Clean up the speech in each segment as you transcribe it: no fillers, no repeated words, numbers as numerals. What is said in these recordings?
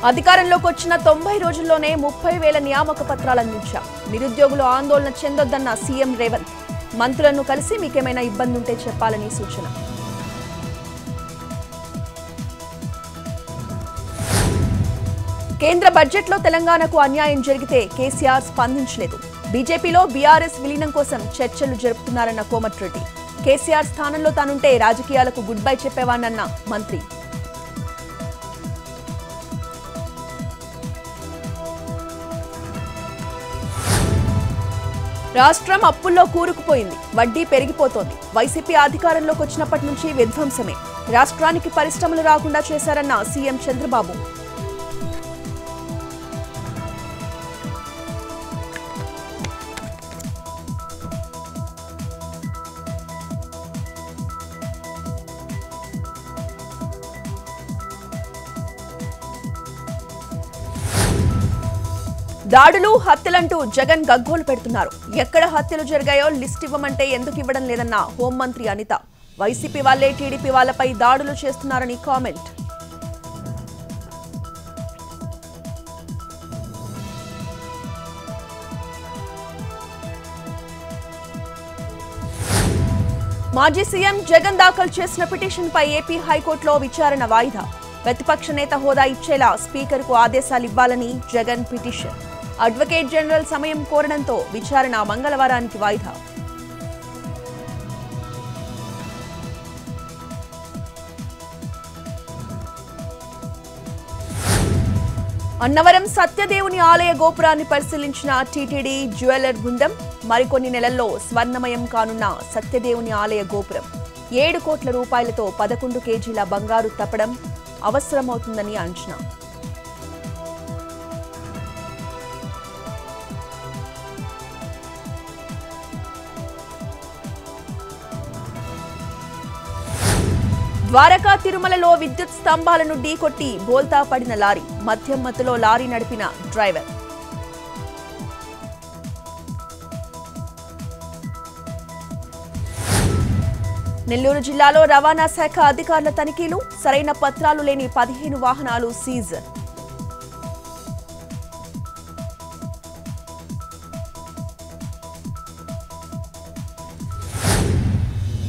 అధికారంలోకి వచ్చిన 90 రోజుల్లోనే 30,000 నియామక పత్రాలు అందించాం. నిరుద్యోగులు ఆందోళన చెందొద్దన్న సీఎం రేవంత్. మంత్రులను కలిసి మీకేమైనా ఇబ్బంది ఉంటే చెప్పాలని సూచన. కేంద్ర బడ్జెట్లో తెలంగాణకు అన్యాయం జరిగితే కేసీఆర్ స్పందించలేదు. బీజేపీలో బీఆర్ఎస్ విలీనం కోసం చర్చలు జరుపుతున్నారన్న కోమటిరెడ్డి. కేసీఆర్ స్థానంలో తానుంటే రాజకీయాలకు గుడ్ బై చెప్పేవానన్న మంత్రి. రాష్ట్రం అప్పుల్లో కూరుకుపోయింది. వడ్డీ పెరిగిపోతోంది. వైసీపీ అధికారంలోకి వచ్చినప్పటి నుంచి విధ్వంసమే. రాష్ట్రానికి పరిశ్రమలు రాకుండా చేశారన్న సీఎం చంద్రబాబు. దాడులు హత్యలంటూ జగన్ గగ్గోలు పెడుతున్నారు. ఎక్కడ హత్యలు జరిగాయో లిస్ట్ ఇవ్వమంటే ఎందుకు ఇవ్వడం లేదన్న హోంమంత్రి అనిత. వైసీపీ వాళ్లే టీడీపీ వాళ్లపై దాడులు చేస్తున్నారని కామెంట్. మాజీ సీఎం జగన్ దాఖలు చేసిన పిటిషన్పై ఏపీ హైకోర్టులో విచారణ వాయిదా. ప్రతిపక్ష నేత హోదా ఇచ్చేలా స్పీకర్కు ఆదేశాలు ఇవ్వాలని జగన్ పిటిషన్. అడ్వకేట్ జనరల్ సమయం కోరడంతో విచారణ మంగళవారానికి వాయిదా. అన్నవరం సత్యదేవుని ఆలయ గోపురాన్ని పరిశీలించిన టీటీడీ జ్యువెలర్ బృందం. మరికొన్ని నెలల్లో స్వర్ణమయం కానున్న సత్యదేవుని ఆలయ గోపురం. 7 కోట్ల రూపాయలతో 11 కేజీల బంగారు తప్పడం అవసరమవుతుందని అంచనా. ద్వారకా తిరుమలలో విద్యుత్ స్తంభాలను ఢీకొట్టి బోల్తా పడిన లారీ. మద్యం మత్తులో లారీ నడిపిన డ్రైవర్. నెల్లూరు జిల్లాలో రవాణా శాఖ అధికారుల తనిఖీలు. సరైన పత్రాలు లేని 15 వాహనాలు సీజ్.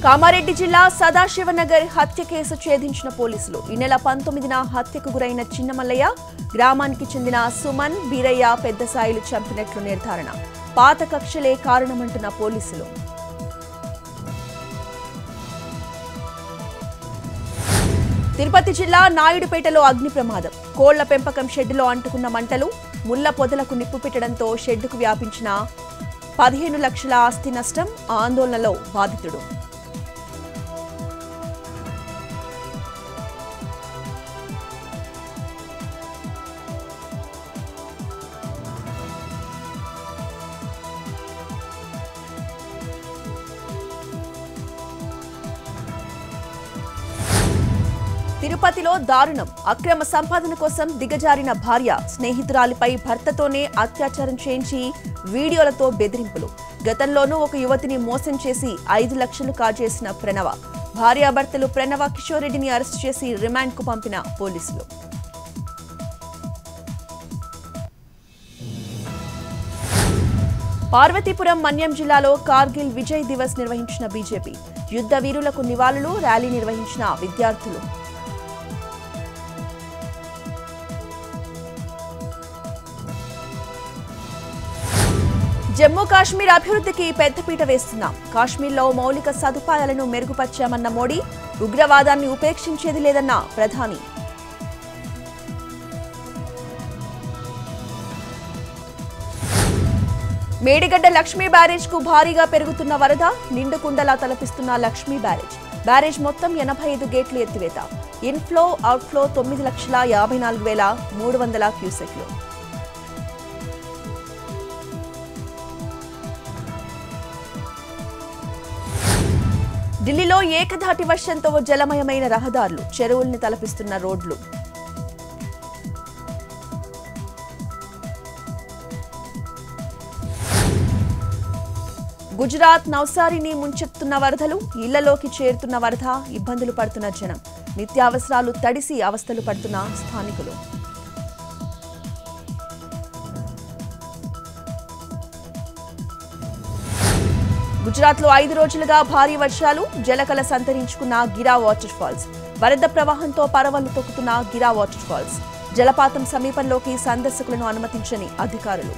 కామారెడ్డి జిల్లా సదాశివనగర్ హత్య కేసు ఛేదించిన పోలీసులు. ఈ నెల 19న హత్యకు గురైన చిన్నమల్లయ్య, గ్రామానికి చెందిన సుమన్, బీరయ్య పెద్దసాయిలు చంపినట్లు నిర్ధారణ. పాత కక్షలే కారణమంటున్న పోలీసులు. తిరుపతి జిల్లా నాయుడుపేటలో అగ్ని ప్రమాదం. కోళ్ల పెంపకం షెడ్డులో అంటుకున్న మంటలు. ముళ్ల పొదలకు నిప్పు పెట్టడంతో షెడ్డుకు వ్యాపించిన 15 లక్షల ఆస్తి నష్టం. ఆందోళనలో బాధితుడు. తిరుపతిలో దారుణం. అక్రమ సంపాదన కోసం దిగజారిన భార్య. స్నేహితురాలిపై భర్తతోనే అత్యాచారం చేయించి వీడియోలతో బెదిరింపులు. గతంలోనూ ఒక యువతిని మోసం చేసి 5 లక్షలు కాజేసిన ప్రణవ. భార్యాభర్తలు ప్రణవ, కిషోర్ రెడ్డిని అరెస్టు చేసి రిమాండ్కు పంపిన పోలీసులు. పార్వతీపురం మన్యం జిల్లాలో కార్గిల్ విజయ్ దివస్ నిర్వహించిన బీజేపీ. యుద్ధ వీరులకు నివాళులు, ర్యాలీ నిర్వహించిన విద్యార్థులు. జమ్మూ కాశ్మీర్ అభివృద్ధికి పెద్దపీట వేస్తున్నాం. కాశ్మీర్లో మౌలిక సదుపాయాలను మెరుగుపర్చామన్న మోడీ. ఉగ్రవాదాన్ని ఉపేక్షించేది లేదన్న ప్రధాని. మేడిగడ్డ లక్ష్మీ బ్యారేజ్కు భారీగా పెరుగుతున్న వరద. నిండుకుండలా తలపిస్తున్న లక్ష్మీ బ్యారేజ్. బ్యారేజ్ మొత్తం 85 గేట్లు ఎత్తివేత. Inflow, outflow 9,54,300 క్యూసెక్లు. ఢిల్లీలో ఏకధాటి వర్షంతో జలమయమైన రహదారులు. చెరువుల్ని తలపిస్తున్న రోడ్లు. గుజరాత్ నౌసారిని ముంచెత్తున్న వరదలు. ఇళ్లలోకి చేరుతున్న వరద. ఇబ్బందులు పడుతున్న జనం. నిత్యావసరాలు తడిసి అవస్థలు పడుతున్న స్థానికులు. గుజరాత్లో 5 రోజులుగా భారీ వర్షాలు, జలకళ సంతరించుకున్న గిరా వాటర్ ఫాల్స్. వరద ప్రవాహంతో పరవళ్లు తొక్కుతున్న గిరా వాటర్ ఫాల్స్. జలపాతం సమీపంలోకి సందర్శకులను అనుమతించని అధికారులు.